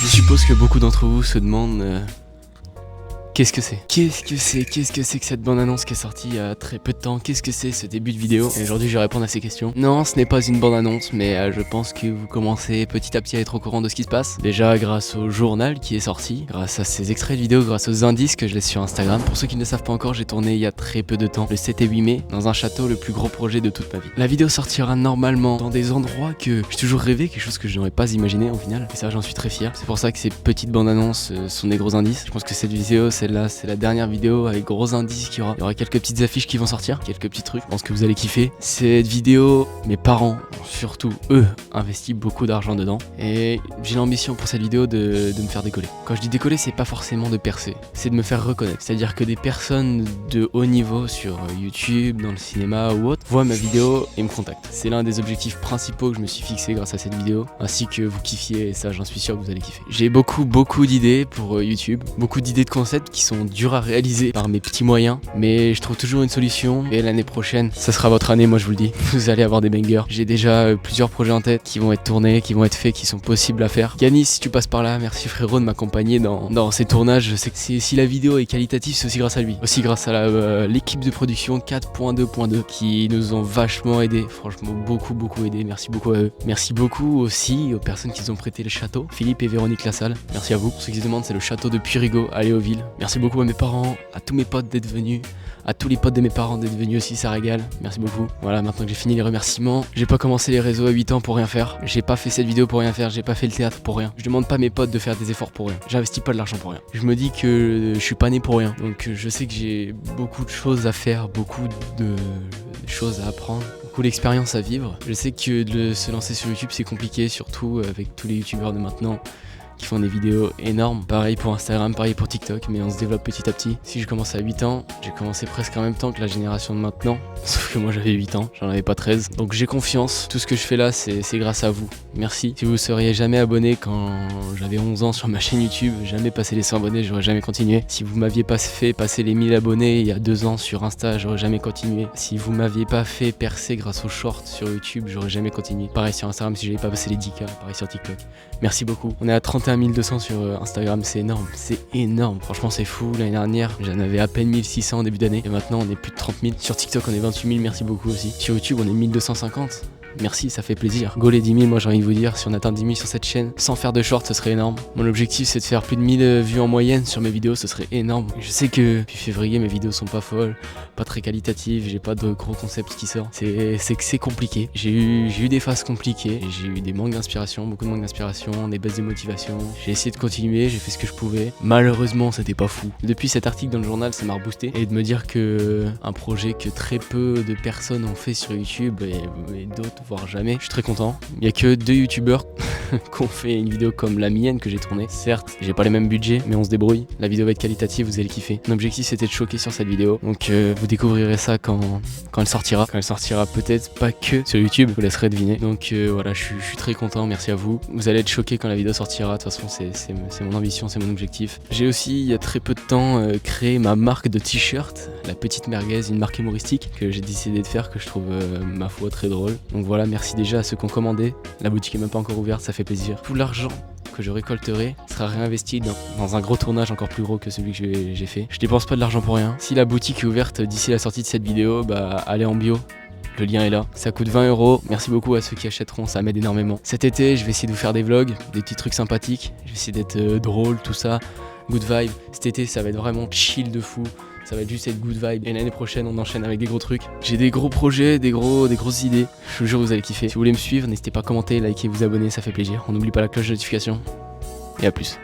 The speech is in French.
Je suppose que beaucoup d'entre vous se demandent qu'est-ce que c'est que cette bande-annonce qui est sortie il y a très peu de temps? Qu'est-ce que c'est ce début de vidéo? Et aujourd'hui je vais répondre à ces questions. Non, ce n'est pas une bande-annonce, mais je pense que vous commencez petit à petit à être au courant de ce qui se passe. Déjà grâce au journal qui est sorti, grâce à ces extraits de vidéos, grâce aux indices que je laisse sur Instagram. Pour ceux qui ne le savent pas encore, j'ai tourné il y a très peu de temps, le 7 et 8 mai, dans un château, le plus gros projet de toute ma vie. La vidéo sortira normalement dans des endroits que j'ai toujours rêvé, quelque chose que je n'aurais pas imaginé au final. Et ça j'en suis très fier. C'est pour ça que ces petites bandes-annonces sont des gros indices. Je pense que cette vidéo, celle-là, c'est la dernière vidéo avec gros indices qu'il y aura. Il y aura quelques petites affiches qui vont sortir, quelques petits trucs. Je pense que vous allez kiffer. Cette vidéo, mes parents, surtout eux, investissent beaucoup d'argent dedans. Et j'ai l'ambition pour cette vidéo de me faire décoller. Quand je dis décoller, c'est pas forcément de percer, c'est de me faire reconnaître. C'est-à-dire que des personnes de haut niveau sur YouTube, dans le cinéma ou autre, voient ma vidéo et me contactent. C'est l'un des objectifs principaux que je me suis fixé grâce à cette vidéo, ainsi que vous kiffiez, et ça j'en suis sûr que vous allez kiffer. J'ai beaucoup d'idées pour YouTube, beaucoup d'idées de concepts qui sont durs à réaliser par mes petits moyens, mais je trouve toujours une solution. Et l'année prochaine, ça sera votre année, moi je vous le dis. Vous allez avoir des bangers. J'ai déjà plusieurs projets en tête qui vont être tournés, qui vont être faits, qui sont possibles à faire. Yanis, si tu passes par là, merci frérot de m'accompagner dans ces tournages. Je sais que si la vidéo est qualitative, c'est aussi grâce à lui. Aussi grâce à l'équipe de production 4.2.2 qui nous ont vachement aidés. Franchement, beaucoup aidés. Merci beaucoup à eux. Merci beaucoup aussi aux personnes qui nous ont prêté le château. Philippe et Véronique Lassalle. Merci à vous. Pour ceux qui se demandent, c'est le château de Puyrigaud à Léoville. Merci beaucoup à mes parents, à tous mes potes d'être venus, à tous les potes de mes parents d'être venus aussi, ça régale. Merci beaucoup. Voilà, maintenant que j'ai fini les remerciements, j'ai pas commencé les réseaux à 8 ans pour rien faire. J'ai pas fait cette vidéo pour rien faire, j'ai pas fait le théâtre pour rien. Je demande pas à mes potes de faire des efforts pour rien. J'investis pas de l'argent pour rien. Je me dis que je suis pas né pour rien. Donc je sais que j'ai beaucoup de choses à faire, beaucoup de choses à apprendre, beaucoup d'expériences à vivre. Je sais que de se lancer sur YouTube c'est compliqué, surtout avec tous les youtubeurs de maintenant qui font des vidéos énormes. Pareil pour Instagram, pareil pour TikTok, mais on se développe petit à petit. Si je commence à 8 ans, j'ai commencé presque en même temps que la génération de maintenant, sauf que moi j'avais 8 ans, j'en avais pas 13. Donc j'ai confiance, tout ce que je fais là c'est grâce à vous. Merci. Si vous seriez jamais abonné quand j'avais 11 ans sur ma chaîne YouTube, jamais passé les 100 abonnés, j'aurais jamais continué. Si vous m'aviez pas fait passer les 1000 abonnés il y a 2 ans sur Insta, j'aurais jamais continué. Si vous m'aviez pas fait percer grâce aux shorts sur YouTube, j'aurais jamais continué. Pareil sur Instagram si j'avais pas passé les 10K, pareil sur TikTok. Merci beaucoup. On est à 31 200 sur Instagram, c'est énorme, franchement c'est fou. L'année dernière j'en avais à peine 1600 en début d'année et maintenant on est plus de 30 000. Sur TikTok on est 28 000, merci beaucoup aussi. Sur YouTube on est 1250. Merci, ça fait plaisir. Go les 10 000, moi j'ai envie de vous dire, si on atteint 10 000 sur cette chaîne, sans faire de short, ce serait énorme. Mon objectif c'est de faire plus de 1000 vues en moyenne sur mes vidéos, ce serait énorme. Je sais que depuis février mes vidéos sont pas folles, pas très qualitatives, j'ai pas de gros concepts qui sortent. C'est que c'est compliqué. J'ai eu des phases compliquées, j'ai eu des manques d'inspiration, beaucoup de manques d'inspiration, des baisses de motivation. J'ai essayé de continuer, j'ai fait ce que je pouvais. Malheureusement c'était pas fou. Depuis cet article dans le journal, ça m'a reboosté. Et de me dire que un projet que très peu de personnes ont fait sur YouTube et d'autres voire jamais, je suis très content. Il y a que 2 youtubeurs qui ont fait une vidéo comme la mienne que j'ai tournée. Certes, j'ai pas les mêmes budgets, mais on se débrouille. La vidéo va être qualitative, vous allez kiffer. Mon objectif c'était de choquer sur cette vidéo. Donc vous découvrirez ça quand elle sortira. Quand elle sortira peut-être pas que sur YouTube, je vous laisserai deviner. Donc voilà, je suis très content, merci à vous. Vous allez être choqués quand la vidéo sortira. De toute façon, c'est mon ambition, c'est mon objectif. J'ai aussi, il y a très peu de temps, créé ma marque de t-shirt, la petite merguez, une marque humoristique que j'ai décidé de faire, que je trouve ma foi très drôle. Donc voilà, merci déjà à ceux qui ont commandé. La boutique est même pas encore ouverte, ça fait plaisir. Tout l'argent que je récolterai sera réinvesti dans un gros tournage encore plus gros que celui que j'ai fait. Je dépense pas de l'argent pour rien. Si la boutique est ouverte d'ici la sortie de cette vidéo, bah allez en bio. Le lien est là, ça coûte 20 €. Merci beaucoup à ceux qui achèteront, ça m'aide énormément. Cet été, je vais essayer de vous faire des vlogs, des petits trucs sympathiques. Je vais essayer d'être drôle, tout ça. Good vibe. Cet été, ça va être vraiment chill de fou. Ça va juste être good vibe. Et l'année prochaine, on enchaîne avec des gros trucs. J'ai des gros projets, des grosses idées. Je vous jure, vous allez kiffer. Si vous voulez me suivre, n'hésitez pas à commenter, liker, vous abonner, ça fait plaisir. On n'oublie pas la cloche de notification. Et à plus.